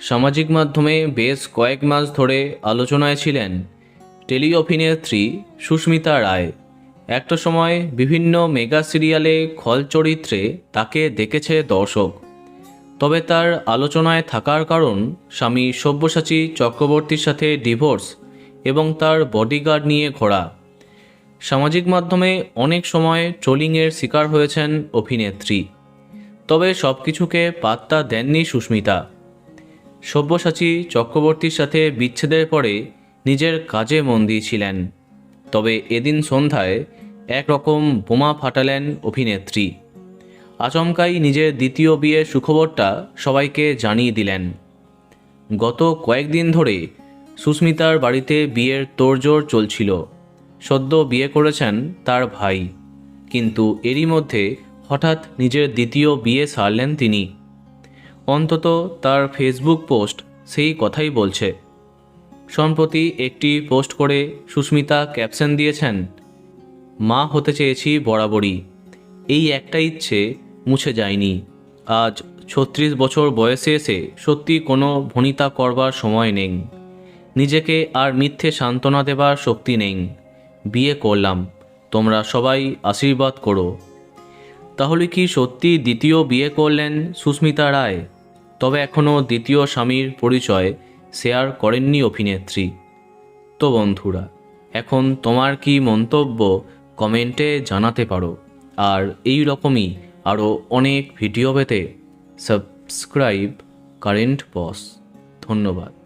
সামাজিক মাধ্যমে বেশ কয়েক মাস ধরে আলোচনায় ছিলেন টেলি অভিনেত্রী সুস্মিতা রায়। একটা সময় বিভিন্ন মেগা সিরিয়ালে খল চরিত্রে তাকে দেখেছে দর্শক। তবে তার আলোচনায় থাকার কারণ স্বামী সব্যসাচী চক্রবর্তীর সাথে ডিভোর্স এবং তার বডিগার্ড নিয়ে ঘোরা। সামাজিক মাধ্যমে অনেক সময় ট্রোলিংয়ের শিকার হয়েছেন অভিনেত্রী। তবে সব কিছুকে পাত্তা দেননি সুস্মিতা। সব্যসাচী চক্রবর্তীর সাথে বিচ্ছেদের পরে নিজের কাজে মন দিয়েছিলেন। তবে এদিন সন্ধ্যায় একরকম বোমা ফাটালেন অভিনেত্রী। আচমকাই নিজের দ্বিতীয় বিয়ের সুখবরটা সবাইকে জানিয়ে দিলেন। গত কয়েকদিন ধরে সুস্মিতার বাড়িতে বিয়ের তোড়জোড় চলছিল। সদ্য বিয়ে করেছেন তার ভাই, কিন্তু এরই মধ্যে হঠাৎ নিজের দ্বিতীয় বিয়ে সারলেন তিনি। অন্তত তার ফেসবুক পোস্ট সেই কথাই বলছে। সম্প্রতি একটি পোস্ট করে সুস্মিতা ক্যাপশন দিয়েছেন, মা হতে চেয়েছি বরাবরই, এই একটা ইচ্ছে মুছে যায়নি। আজ 36 বছর বয়সে এসে সত্যি কোনো ভনিতা করবার সময় নেই। নিজেকে আর মিথ্যে সান্ত্বনা দেবার শক্তি নেই। বিয়ে করলাম, তোমরা সবাই আশীর্বাদ করো। তাহলে কি সত্যি দ্বিতীয় বিয়ে করলেন সুস্মিতা রায়? তবে এখনও দ্বিতীয় স্বামীর পরিচয় শেয়ার করেননি অভিনেত্রী। তো বন্ধুরা, এখন তোমার কি মন্তব্য কমেন্টে জানাতে পারো। আর এই রকমই আরও অনেক ভিডিও পেতে সাবস্ক্রাইব কারেন্ট বস। ধন্যবাদ।